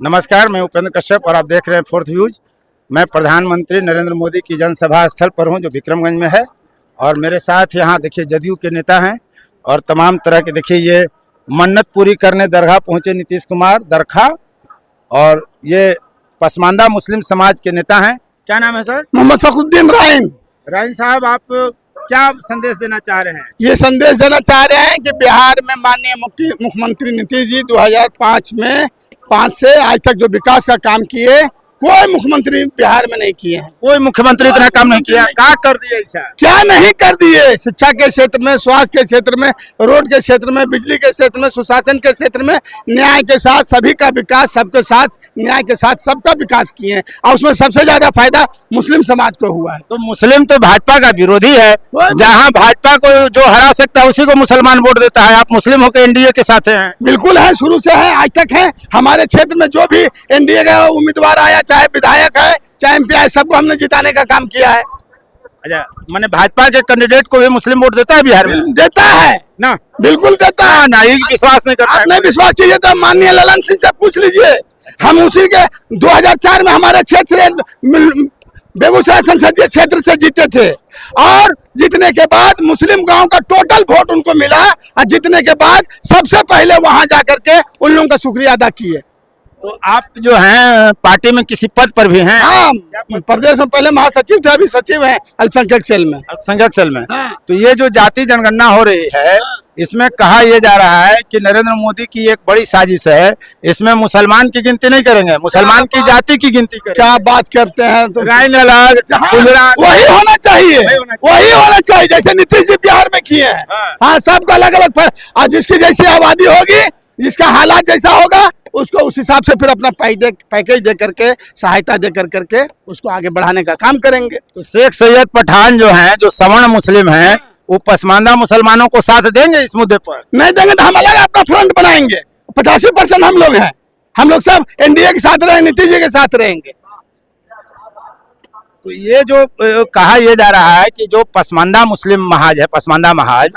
नमस्कार, मैं उपेंद्र कश्यप और आप देख रहे हैं फोर्थ व्यूज। मैं प्रधानमंत्री नरेंद्र मोदी की जनसभा स्थल पर हूं जो विक्रमगंज में है और मेरे साथ यहाँ देखिए जदयू के नेता हैं और तमाम तरह के देखिए ये मन्नत पूरी करने दरगाह पहुंचे नीतीश कुमार दरगाह, और ये पसमानदा मुस्लिम समाज के नेता हैं। क्या नाम है सर? मोहम्मद फखरुद्दीन राइन। राइन साहब, आप क्या संदेश देना चाह रहे हैं? ये संदेश देना चाह रहे हैं कि बिहार में माननीय मुख्यमंत्री नीतीश जी 2005 में 5 से आज तक जो विकास का काम किए कोई मुख्यमंत्री बिहार में नहीं किए हैं। कोई मुख्यमंत्री इतना काम नहीं किया। क्या कर दिया ऐसा? क्या नहीं कर दिए? शिक्षा के क्षेत्र में, स्वास्थ्य के क्षेत्र में, रोड के क्षेत्र में, बिजली के क्षेत्र में, सुशासन के क्षेत्र में, न्याय के साथ सभी का विकास, सबके साथ न्याय के साथ सबका विकास किए हैं और उसमें सबसे ज्यादा फायदा मुस्लिम समाज को हुआ है। तो मुस्लिम तो भाजपा का विरोधी है, जहां भाजपा को जो हरा सकता है उसी को मुसलमान वोट देता है। आप मुस्लिम होकर एनडीए के साथ हैं? बिल्कुल है, शुरू से है, आज तक है। हमारे क्षेत्र में जो भी एनडीए का उम्मीदवार आया, चाहे विधायक है चाहे एमपी है, सबको हमने जिताने का काम किया है। अच्छा, मैंने भाजपा के कैंडिडेट को भी मुस्लिम वोट देता है बिहार में? देता है ना, बिल्कुल देता है ना। ये विश्वास नहीं करता। आप नहीं विश्वास कीजिए तो माननीय ललन सिंह से पूछ लीजिए। हम उसी के 2004 में हमारे क्षेत्र बेगूसराय संसदीय क्षेत्र से जीते थे और जीतने के बाद मुस्लिम गांव का टोटल वोट उनको मिला और जीतने के बाद सबसे पहले वहां जाकर के उन लोगों का शुक्रिया अदा किए। तो आप जो हैं पार्टी में किसी पद पर भी हैं? हाँ, प्रदेश में पहले महासचिव थे, अभी सचिव हैं अल्पसंख्यक सेल में। अल्पसंख्यक सेल में। हाँ। तो ये जो जाति जनगणना हो रही है, इसमें कहा यह जा रहा है कि नरेंद्र मोदी की एक बड़ी साजिश है। इसमें मुसलमान की गिनती नहीं करेंगे, मुसलमान की जाति की गिनती करेंगे। क्या बात करते हैं? तो राइन अलग, वही होना चाहिए, वही होना चाहिए जैसे नीतीश जी बिहार में किए हैं। हाँ, सबका अलग अलग और जिसकी जैसी आबादी होगी, जिसका हालात जैसा होगा, उसको उस हिसाब से फिर अपना पैकेज दे करके, सहायता दे करके उसको आगे बढ़ाने का काम करेंगे। तो शेख सैयद पठान जो हैं, जो सवर्ण मुस्लिम हैं, वो पसमानदा मुसलमानों को साथ देंगे इस मुद्दे पर? नहीं देंगे तो हम अलग अपना फ्रंट बनाएंगे। 85% हम लोग हैं, हम लोग सब एनडीए के साथ रहेंगे, नीतीश जी के साथ रहेंगे। तो ये जो कहा यह जा रहा है कि जो पसमानदा मुस्लिम महाज है, पसमानदा महाज,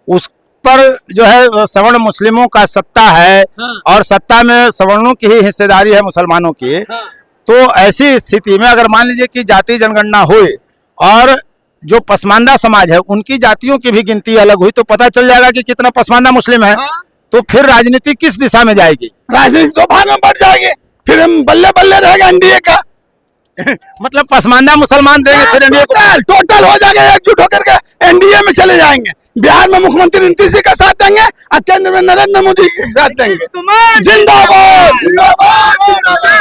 उस पर जो है सवर्ण मुस्लिमों का सत्ता है और सत्ता में सवर्णों की ही हिस्सेदारी है मुसलमानों की। तो ऐसी स्थिति में अगर मान लीजिए कि जाति जनगणना हुई और जो पसमानदा समाज है उनकी जातियों की भी गिनती अलग हुई, तो पता चल जाएगा कि कितना पसमानदा मुस्लिम है। तो फिर राजनीति किस दिशा में जाएगी? राजनीति 2 भाग में बढ़ जाएगी, फिर हम बल्ले बल्ले रहेगा एनडीए का। मतलब पसमानदा मुसलमान देंगे, फिर एनडीए टोटल हो जाएगा, एकजुट होकर के एनडीए में चले जाएंगे। बिहार में मुख्यमंत्री नीतीश जी का साथ देंगे और केंद्र में नरेंद्र मोदी के साथ देंगे। जिंदाबाद, जिंदाबाद।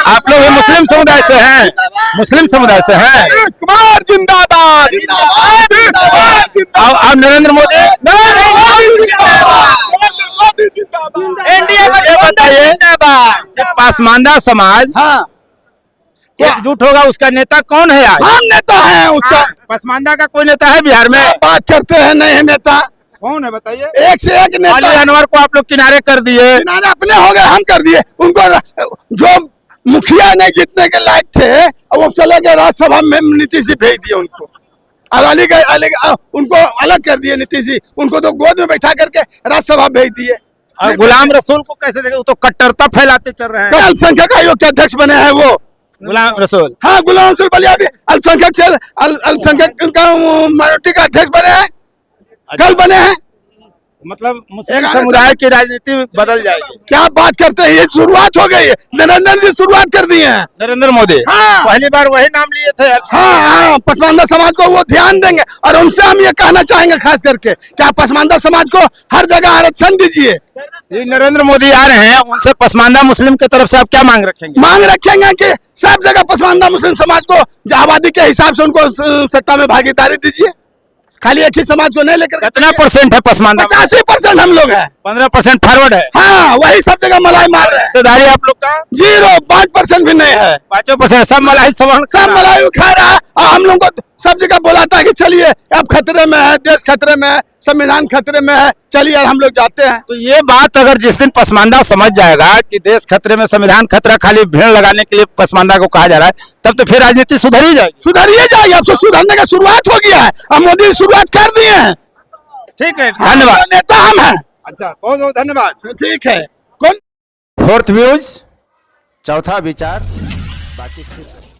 आप लोग मुस्लिम समुदाय से हैं? मुस्लिम समुदाय से हैं? कुमार जिंदाबाद, अब नरेंद्र मोदी एनडीए ये बताइए, पसमानदा समाज एकजुट होगा, उसका नेता कौन है आज? हम नेता है उसका। पसमानदा का कोई नेता है बिहार में? बात करते हैं, नहीं है नेता। कौन है बताइए? एक से एक नेता। अली अनवर को आप लोग किनारे कर दिए। किनारे अपने हो गए, हम कर दिए उनको। जो मुखिया नहीं जीतने के लायक थे वो चले गए राज्यसभा में, नीतीश जी भेज दिए उनको। उनको अलग कर दिए नीतीश जी, उनको तो गोद में बैठा करके राज्यसभा भेज दिए। और गुलाम रसूल को कैसे देखे? वो तो कट्टरता फैलाते चल रहे हैं। अल्पसंख्यक आयोग के अध्यक्ष बने हैं वो गुलाम रसूल। हाँ, गुलाम रसूल बलिया भी अल्पसंख्यक उनका माइनॉरिटी का अध्यक्ष बने हैं, कल बने हैं। मतलब मुस्लिम समुदाय की राजनीति बदल जाएगी। क्या बात करते हैं? ये शुरुआत हो गई है, नरेंद्र जी शुरुआत कर दी है। नरेंद्र मोदी पहली बार वही नाम लिए थे। हाँ, पसमानदा समाज को वो ध्यान देंगे और उनसे हम ये कहना चाहेंगे खास करके क्या पसमानदा समाज को हर जगह आरक्षण दीजिए। ये नरेंद्र मोदी आ रहे हैं, उनसे पसमानदा मुस्लिम की तरफ से आप क्या मांग रखेंगे? मांग रखेंगे कि सब जगह पसमानदा मुस्लिम समाज को आबादी के हिसाब से उनको सत्ता में भागीदारी दीजिए, खाली एक ही समाज को नहीं लेकर। कितना परसेंट है पसमानदा? 85% हम लोग हैं, 15% फॉरवर्ड है। हाँ, वही सब जगह मलाई मार रहे हैं। हिस्सेदारी आप लोग का 0, 5% भी नहीं है। 5% सब मलाई सवर्ण, सब मलाई खा रहा है और हम लोग को सब जगह बुलाता है कि चलिए अब खतरे में है, देश खतरे में है, संविधान खतरे में है, चलिए और हम लोग जाते हैं। तो ये बात अगर जिस दिन पसमानदा समझ जाएगा कि देश खतरे में, संविधान खतरा, खाली भीड़ लगाने के लिए पसमानदा को कहा जा रहा है, तब तो फिर राजनीति सुधर ही जाएगी। सुधर ही जाएगी। अब तो सुधरने का शुरुआत हो गया है और मोदी शुरुआत कर दिए हैं। ठीक है, धन्यवाद। नेता हम हैं। अच्छा, बहुत बहुत धन्यवाद। ठीक है। कौन? फोर्थ व्यूज चौथा विचार बाकी ठीक है।